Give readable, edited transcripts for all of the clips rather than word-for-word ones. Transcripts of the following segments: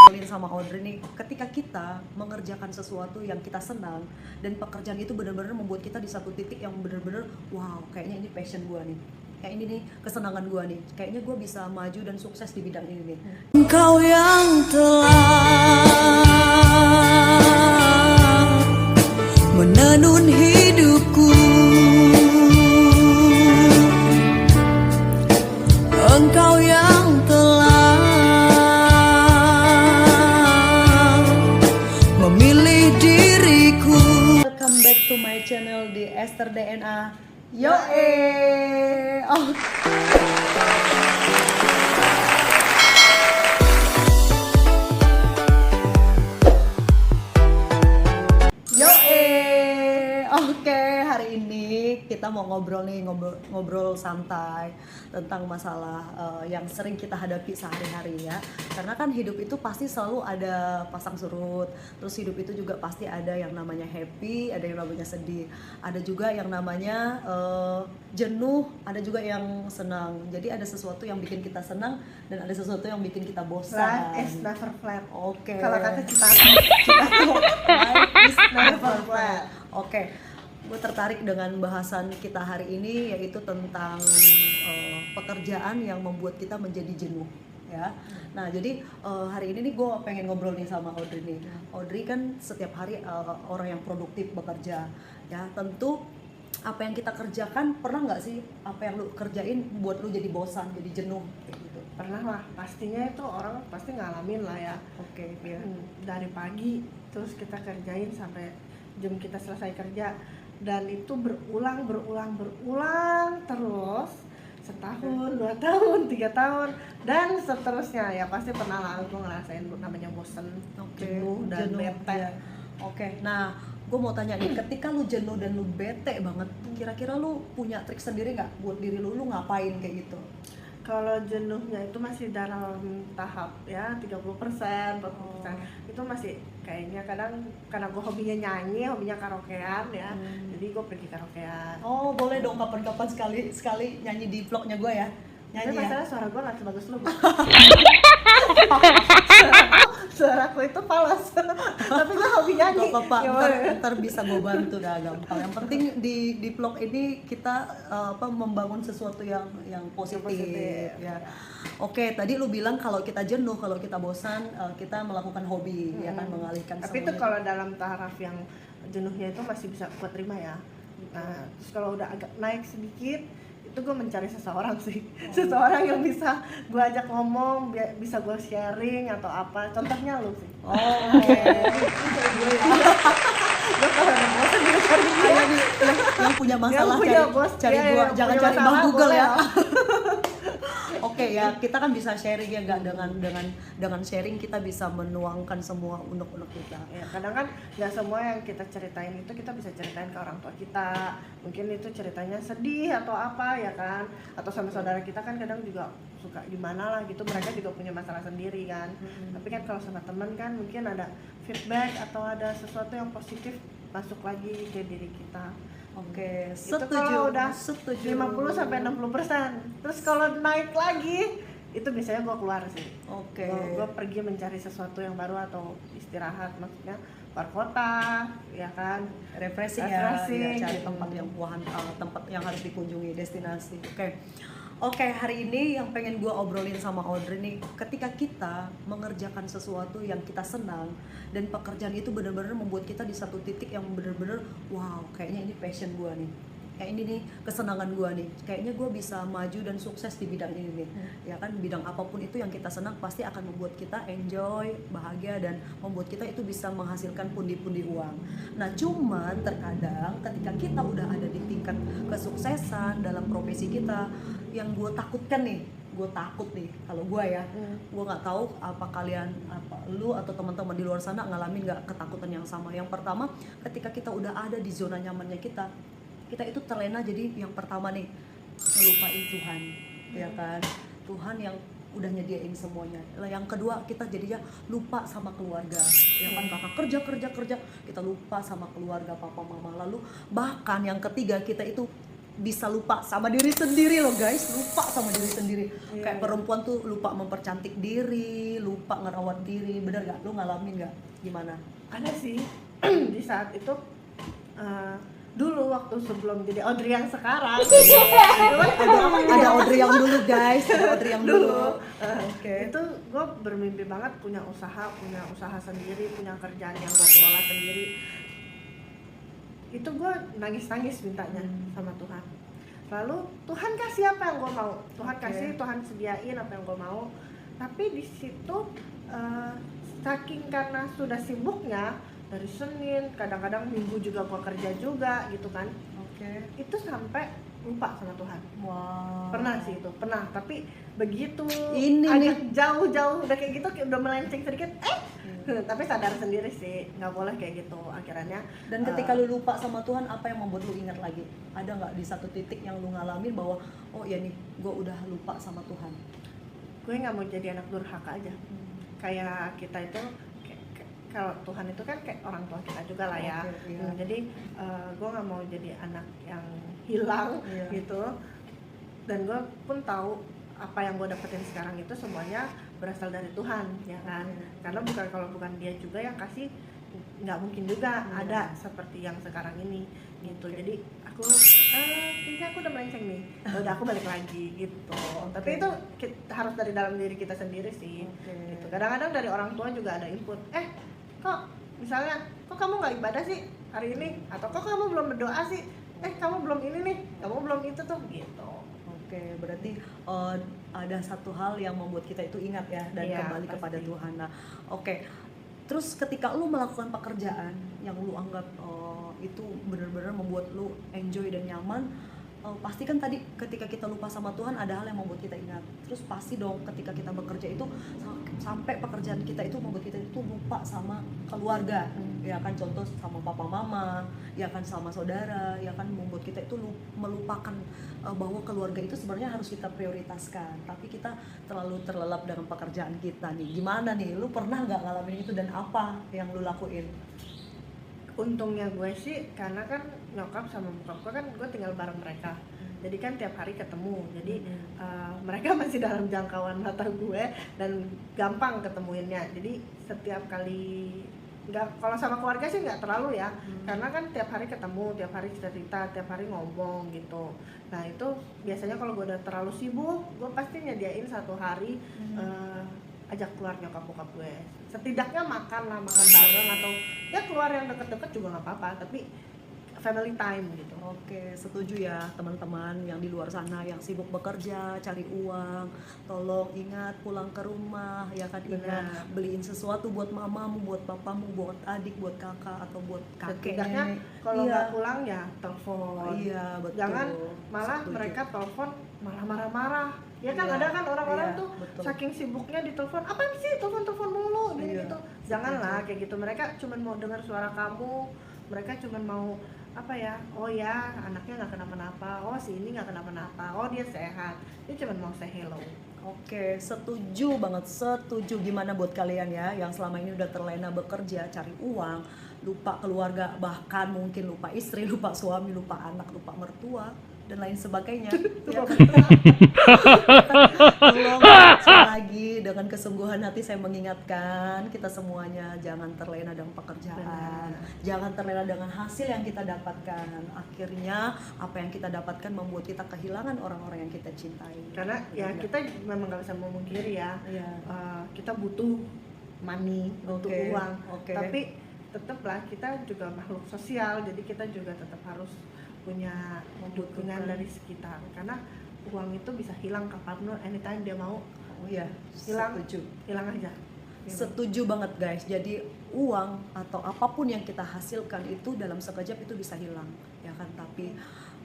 ngobrolin sama Audrey nih, ketika kita mengerjakan sesuatu yang kita senang dan pekerjaan itu benar-benar membuat kita di satu titik yang benar-benar wow, kayaknya ini passion gua nih, kayak ini nih kesenangan gua nih, kayaknya gua bisa maju dan sukses di bidang ini nih. Engkau yang telah menenun hidupku, engkau yang telah memilih diriku. Welcome back to my channel di Esther DNA. Yo oh. Oke, hari ini kita mau ngobrol nih, ngobrol santai tentang masalah yang sering kita hadapi sehari-hari ya. Karena kan hidup itu pasti selalu ada pasang surut. Terus hidup itu juga pasti ada yang namanya happy, ada yang namanya sedih. Ada juga yang namanya jenuh, ada juga yang senang. Jadi ada sesuatu yang bikin kita senang dan ada sesuatu yang bikin kita bosan. Life is never flat. Oke. Kalau kata Cita Life is never flat. Oke, gue tertarik dengan bahasan kita hari ini, yaitu tentang pekerjaan yang membuat kita menjadi jenuh ya. Nah jadi hari ini nih gue pengen ngobrol nih sama Audrey nih. Audrey kan setiap hari orang yang produktif bekerja ya. Tentu apa yang kita kerjakan, pernah nggak sih apa yang lu kerjain buat lu jadi bosan, jadi jenuh kayak gitu? Pernah lah, pastinya itu orang pasti ngalamin lah ya. Oke, ya. Dari pagi terus kita kerjain sampai jam kita selesai kerja, dan itu berulang terus setahun, 2 tahun, 3 tahun dan seterusnya ya. Pasti pernah lah aku ngerasain namanya bosen, jenuh dan bete ya. Oke, nah gue mau tanya nih, ketika lu jenuh dan lu bete banget, kira-kira lu punya trik sendiri nggak buat diri lu ngapain kayak gitu? Kalau jenuhnya itu masih dalam tahap ya 30%, 40%, itu masih kayaknya kadang karena gue hobinya nyanyi, hobinya karaokean ya, jadi gue pergi karaokean. Oh boleh dong, kapan-kapan sekali nyanyi di vlognya gue ya. Tapi Nyanyi masalah ya? suara gue nggak sebagus lu. Suaraku itu falas. Tapi gue hobi nyanyi. Gak apa-apa, ntar bisa gue bantu, dah gampang. Yang penting di vlog ini kita membangun sesuatu yang positif ya. Oke, tadi lu bilang kalau kita jenuh, kalau kita bosan, kita melakukan hobi ya kan, mengalihkan. Tapi itu kalau dalam taraf yang jenuhnya itu masih bisa gue terima ya. Nah, terus kalau udah agak naik sedikit, itu gue mencari seseorang sih. Seseorang yang bisa gue ajak ngomong, bisa gue sharing atau apa. Contohnya lu sih. Oke. Gue kalau ada bosan gue cari dia. Yang punya masalah cari gua, jangan cari Bang Google ya. Oke ya, kita kan bisa sharing ya, nggak dengan sharing kita bisa menuangkan semua unek-unek kita. Ya, kadang kan nggak semua yang kita ceritain itu kita bisa ceritain ke orang tua kita. Mungkin itu ceritanya sedih atau apa ya kan, atau sama saudara kita kan kadang juga suka gimana lah gitu, mereka juga punya masalah sendiri kan. Tapi kan kalau sama teman kan mungkin ada feedback atau ada sesuatu yang positif masuk lagi ke diri kita. Oke, Itu setuju. kalau udah setuju. 50-60%. Terus kalau naik lagi, itu biasanya gue keluar sih. Oke. Gue pergi mencari sesuatu yang baru atau istirahat, maksudnya keluar kota, ya kan. Refreshing ya, cari tempat yang tempat yang harus dikunjungi, destinasi. Oke, hari ini yang pengen gue obrolin sama Audrey nih, ketika kita mengerjakan sesuatu yang kita senang dan pekerjaan itu benar-benar membuat kita di satu titik yang benar-benar wow, kayaknya ini passion gue nih, kayak ini nih kesenangan gue nih, kayaknya gue bisa maju dan sukses di bidang ini nih. Ya kan, bidang apapun itu yang kita senang pasti akan membuat kita enjoy, bahagia, dan membuat kita itu bisa menghasilkan pundi-pundi uang. Nah cuman terkadang ketika kita udah ada di tingkat kesuksesan dalam profesi kita, yang gue takutkan nih, kalau gue ya, gue nggak tahu apa kalian, apa lu atau teman-teman di luar sana ngalamin nggak ketakutan yang sama. Yang pertama, ketika kita udah ada di zona nyamannya kita itu terlena. Jadi yang pertama nih, ngelupain Tuhan, ya kan, Tuhan yang udah nyediain semuanya. Yang kedua, kita jadinya lupa sama keluarga, ya kan, kakak kerja, kita lupa sama keluarga, papa mama. Lalu bahkan yang ketiga, kita itu bisa lupa sama diri sendiri loh guys, lupa sama diri sendiri. Kayak Iya. perempuan tuh lupa mempercantik diri, lupa ngerawat diri, bener gak? Lu ngalamin gak? Gimana? Ada sih di saat itu dulu waktu sebelum jadi Audrey yang sekarang. Ada Audrey yang dulu guys, ada Audrey yang dulu. Oke. Itu gue bermimpi banget punya usaha sendiri, punya kerjaan yang gue kelola sendiri. Itu gue nangis mintanya sama Tuhan. Lalu Tuhan kasih apa yang gue mau, Tuhan kasih, Tuhan sediain apa yang gue mau. Tapi di situ saking karena sudah sibuknya dari Senin, kadang-kadang Minggu juga gue kerja juga gitu kan. Oke. Itu sampai lupa sama Tuhan. Wow. Pernah sih itu, pernah. Tapi begitu Ini agak jauh-jauh udah kayak gitu, kayak udah melenceng sedikit, tapi sadar sendiri sih, nggak boleh kayak gitu akhirnya. Dan ketika lu lupa sama Tuhan, apa yang membuat lu ingat lagi? Ada nggak di satu titik yang lu ngalamin bahwa oh ya nih, gue udah lupa sama Tuhan? Gue nggak mau jadi anak durhaka aja. Kayak kita itu kalau Tuhan itu kan kayak orang tua kita juga lah ya. Oke, iya. Jadi gue nggak mau jadi anak yang hilang gitu. Dan gue pun tahu apa yang gue dapetin sekarang itu semuanya berasal dari Tuhan, ya kan? Karena kalau bukan Dia juga yang kasih, nggak mungkin juga ada seperti yang sekarang ini gitu. Jadi aku kayaknya aku udah melenceng nih, udah aku balik lagi gitu. Tapi itu harus dari dalam diri kita sendiri sih. Gitu. Kadang-kadang dari orang tua juga ada input, kok misalnya kok kamu nggak ibadah sih hari ini, atau kok kamu belum berdoa sih, kamu belum ini nih, kamu belum itu tuh gitu. Oke, berarti ada satu hal yang membuat kita itu ingat ya dan kembali pasti kepada Tuhan. Nah, oke. Terus ketika lu melakukan pekerjaan yang lu anggap itu benar-benar membuat lu enjoy dan nyaman, pasti kan tadi ketika kita lupa sama Tuhan ada hal yang membuat kita ingat. Terus pasti dong ketika kita bekerja itu sampai pekerjaan kita itu membuat kita itu lupa sama keluarga. Ya kan, contoh sama papa mama, ya kan sama saudara, ya kan membuat kita itu melupakan bahwa keluarga itu sebenarnya harus kita prioritaskan. Tapi kita terlalu terlelap dengan pekerjaan kita nih. Gimana nih? Lu pernah nggak ngalamin itu dan apa yang lu lakuin? Untungnya gue sih karena kan nyokap sama bokap gue kan gue tinggal bareng mereka, jadi kan tiap hari ketemu, jadi mereka masih dalam jangkauan mata gue dan gampang ketemuinnya. Jadi setiap kali kalau sama keluarga sih nggak terlalu ya, karena kan tiap hari ketemu, tiap hari cerita, tiap hari ngomong gitu. Nah itu biasanya kalau gue udah terlalu sibuk, gue pasti nyediain satu hari ajak keluar nyokap bokap gue, setidaknya makan bareng, atau ya keluar yang deket-deket juga nggak apa-apa, tapi family time gitu. Oke, setuju ya teman-teman yang di luar sana yang sibuk bekerja, cari uang, tolong ingat pulang ke rumah, ya kan, ingat beliin sesuatu buat mamamu, buat papamu, buat adik, buat kakak atau buat kakek. Setidaknya kalau nggak pulang ya telepon. Iya, betul. Jangan malah mereka telepon malah marah-marah. Ya kan ada kan orang-orang tuh betul. Saking sibuknya di telepon, apa sih telepon mulu gitu. Janganlah kayak gitu. Mereka cuma mau dengar suara kamu, mereka cuma mau apa ya, oh ya anaknya nggak kenapa-napa, oh si ini nggak kenapa-napa, oh dia sehat, dia cuma mau say hello. Oke, setuju banget, setuju. Gimana buat kalian ya yang selama ini udah terlena bekerja, cari uang, lupa keluarga, bahkan mungkin lupa istri, lupa suami, lupa anak, lupa mertua dan lain sebagainya. Ya. Tolong sekali lagi dengan kesungguhan hati saya mengingatkan kita semuanya jangan terlena dengan pekerjaan, jangan terlena dengan hasil yang kita dapatkan. Akhirnya apa yang kita dapatkan membuat kita kehilangan orang-orang yang kita cintai. Karena ya kita memang nggak bisa memungkiri ya, kita butuh money, butuh uang, tapi tetaplah kita juga makhluk sosial, jadi kita juga tetap harus punya dukungan dari sekitar, karena uang itu bisa hilang kapan, anytime dia mau. Hilang aja. Setuju banget guys. Jadi uang atau apapun yang kita hasilkan itu dalam sekejap itu bisa hilang, ya kan, tapi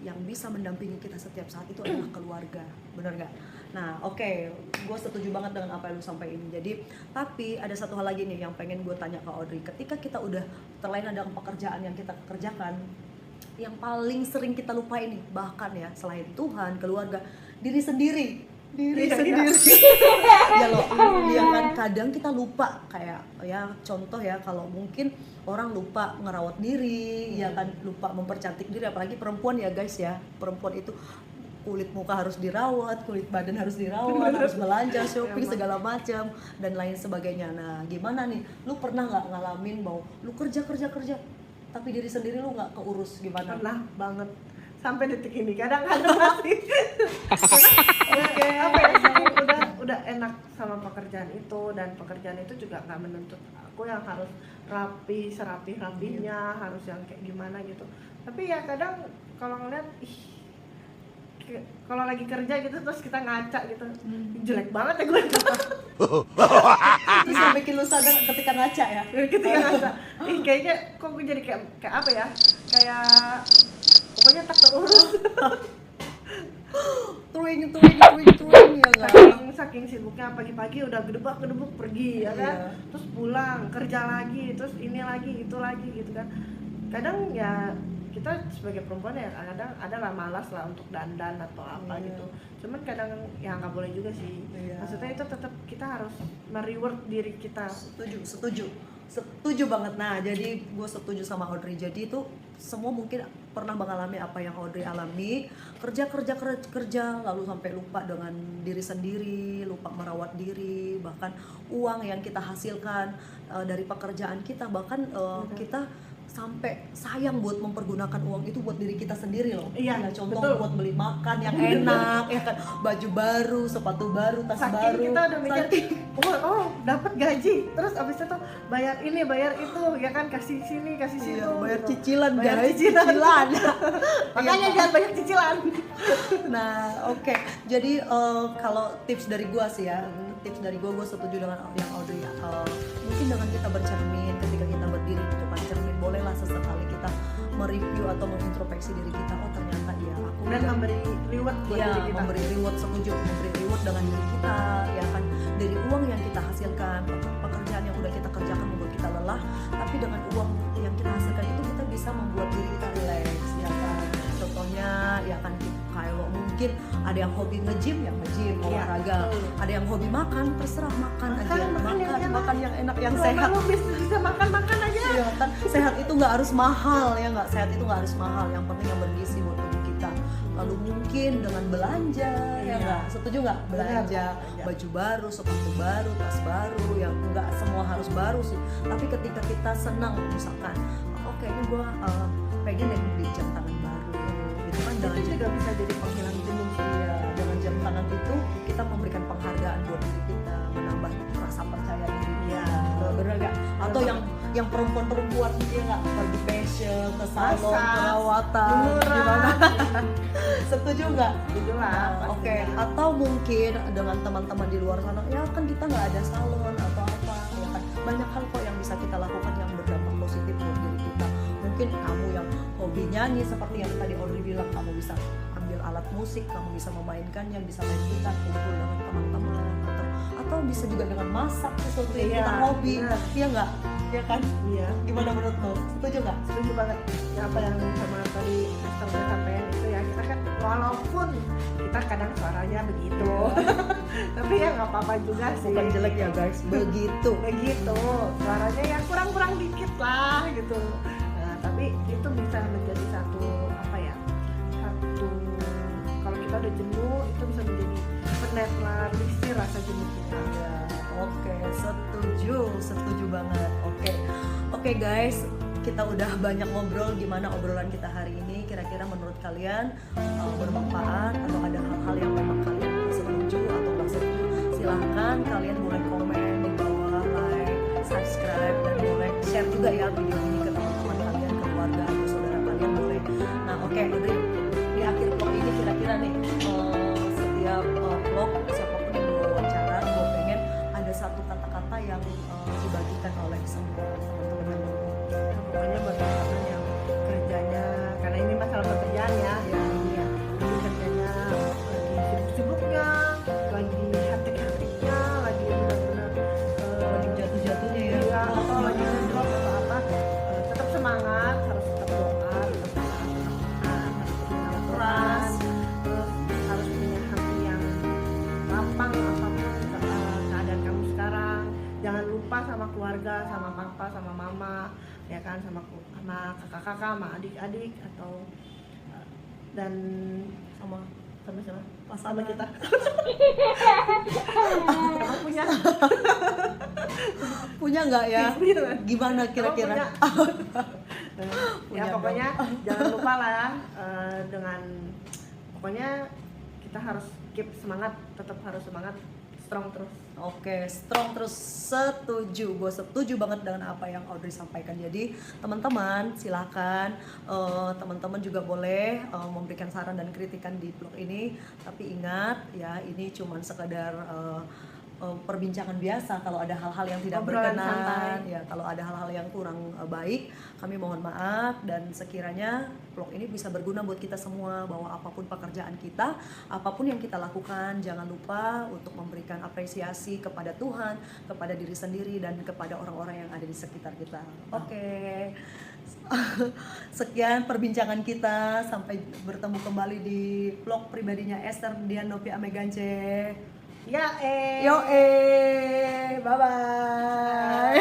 yang bisa mendampingi kita setiap saat itu adalah keluarga, benar nggak? Nah, oke, gue setuju banget dengan apa yang lu sampaikan. Jadi, tapi ada satu hal lagi nih yang pengen gue tanya ke Audrey. Ketika kita udah terlena dengan pekerjaan yang kita kerjakan, yang paling sering kita lupain nih, bahkan ya selain Tuhan, keluarga, diri sendiri. ya lo, ya kan kadang kita lupa kayak ya contoh ya kalau mungkin orang lupa ngerawat diri, ya kan lupa mempercantik diri, apalagi perempuan ya guys ya, perempuan itu kulit muka harus dirawat, kulit badan harus dirawat, harus belanja, shopping segala macam dan lain sebagainya. Nah gimana nih, lu pernah nggak ngalamin mau lu kerja tapi diri sendiri lu nggak keurus, gimana? Pernah banget sampai detik ini kadang-kadang masih apa ya, saking udah enak sama pekerjaan itu, dan pekerjaan itu juga nggak menuntut aku yang harus rapi serapi-rapinya, harus yang kayak gimana gitu. Tapi ya kadang kalau ngeliat kalau lagi kerja gitu terus kita ngaca gitu, jelek banget ya gue. Terus yang bikin lu sadar ketika ngaca ya? Ketika ngaca, kayaknya kok gue jadi kayak apa ya, kayak pokoknya tak terurus. Tuing ya nggak? Saking sibuknya pagi-pagi udah gedebak pergi ya kan, terus pulang kerja lagi, terus ini lagi itu lagi gitu kan. Kadang ya kita sebagai perempuan ya kadang adalah malas lah untuk dandan atau apa gitu. Cuman kadang ya nggak boleh juga sih. Maksudnya itu tetap kita harus mereward diri kita. Setuju banget. Nah jadi gue setuju sama Audrey. Jadi itu semua mungkin pernah mengalami apa yang Audrey alami, kerja lalu sampai lupa dengan diri sendiri, lupa merawat diri, bahkan uang yang kita hasilkan dari pekerjaan kita, bahkan kita sampai sayang buat mempergunakan uang itu buat diri kita sendiri loh. Iya, ya, contoh betul. Buat beli makan yang enak, ya kan, baju baru, sepatu baru, tas Saking baru. kita udah mikir, oh dapat gaji, terus abis itu bayar ini bayar itu, ya kan, kasih sini kasih situ. Bayar gitu. cicilan, Bayar guys, cicilan. Makanya Iya, jangan banyak cicilan. Nah, oke. Jadi kalau tips dari gua sih ya, tips dari gua setuju dengan yang Audrey. Mungkin dengan kita bercermin, ketika kita berdiri di depan cermin, bolehlah sesekali kita mereview atau mengintrospeksi diri kita. Oh ternyata ya aku Dan memberi reward buat diri kita. memberi reward, setuju, memberi reward dengan diri kita, ya kan, dari uang yang kita hasilkan, pekerjaan yang udah kita kerjakan membuat kita lelah, tapi dengan uang yang kita hasilkan itu kita bisa membuat diri kita relax, ya kan. Contohnya ya kan kalau mungkin ada yang hobi nge-gym ya nge-gym, olahraga, ada yang hobi makan, terserah makan aja, makan yang enak, yang sehat. Lu bisa makan aja. Iya kan, sehat itu nggak harus mahal ya nggak, sehat itu nggak harus mahal, yang penting yang bergizi buat tubuh kita. Lalu mungkin dengan belanja, ya nggak, setuju nggak, belanja baju baru, sepatu baru, tas baru, yang nggak semua harus baru sih, tapi ketika kita senang misalkan, oke ini gue pengen deh beli jam tangan baru, gitu kan, Itu juga bisa jadi penghilang jenuh sih. ya, dengan jam tangan itu kita memberikan penghargaan buat diri kita, menambah rasa percaya diri. Iya. Bener gak? Atau yang perempuan dia nggak pergi fashion, ke salon, Masak, perawatan, murah. gimana? Setuju nggak? Setuju lah. Oke. Atau mungkin dengan teman-teman di luar sana, ya kan kita nggak ada salon atau apa, ya kan? Banyak hal kok yang bisa kita lakukan yang berdampak positif buat diri kita. Mungkin kamu yang hobi nyanyi seperti yang tadi Audrey bilang, kamu bisa ambil alat musik, kamu bisa memainkannya, bisa main gitar, kumpul dengan teman-teman, atau bisa juga dengan masak sesuatu yang kita hobi, iya nggak? Ya kan? Iya. Gimana menurut lo? Setuju nggak? Setuju banget. Ya, apa yang sama tadi Esther udah sampaikan itu ya, kita kan walaupun kita kadang suaranya begitu, tapi ya nggak apa-apa juga sih. Bukan jelek ya guys, begitu. Suaranya ya kurang dikit lah gitu. Nah, tapi itu bisa menjadi satu apa ya? Kalau kita udah jenuh, itu bisa menjadi penetralisir rasa jenuh kita. Ya, oke, setuju banget. Oke guys, kita udah banyak ngobrol. Gimana obrolan kita hari ini? Kira-kira menurut kalian bermanfaat atau ada hal-hal yang memang kalian setuju atau nggak setuju? Silahkan kalian boleh komen di bawah, like, subscribe, dan boleh share juga ya video ini ke teman-teman kalian, ke keluarga atau saudara kalian boleh. Nah oke, Audrey, di akhir vlog ini kira-kira nih setiap vlog siapapun yang gue wawancara, gue pengen ada satu kata-kata yang dibagikan oleh semua teman-teman. Pokoknya buat teman-teman yang kerjanya, karena ini masalah pekerjaan ya, lagi kerjanya lagi sibuk-sibuknya, lagi hektik-hektiknya, lagi benar-benar Lagi jatuh-jatuhnya ya. atau lagi drop atau apa, tetap semangat, harus tetap doa, tetap tahan, harus tetap keras, terus harus punya hati yang lapang apapun sama keluarga, sama papa, sama mama, ya kan, sama kakak-kakak, sama adik-adik, atau dan Sama sama siapa? pasangan Sama kita. Kamu punya? punya nggak ya? Punya. Gimana Kamu kira-kira? punya? Ya Punya pokoknya jangan lupa lah ya, dengan pokoknya kita harus keep semangat, tetap harus semangat, strong terus. Oke, strong terus, setuju. Gue setuju banget dengan apa yang Audrey sampaikan. Jadi teman-teman silakan, teman-teman juga boleh memberikan saran dan kritikan di blog ini. Tapi ingat ya, ini cuman sekedar perbincangan biasa. Kalau ada hal-hal yang tidak Obrolan berkenan, santai. ya kalau ada hal-hal yang kurang baik, kami mohon maaf. Dan sekiranya blog ini bisa berguna buat kita semua, bahwa apapun pekerjaan kita, apapun yang kita lakukan, jangan lupa untuk memberikan apresiasi kepada Tuhan, kepada diri sendiri, dan kepada orang-orang yang ada di sekitar kita. Oke. Sekian perbincangan kita, sampai bertemu kembali di blog pribadinya Esther Dian Novi Amegance. Ya Yo bye bye.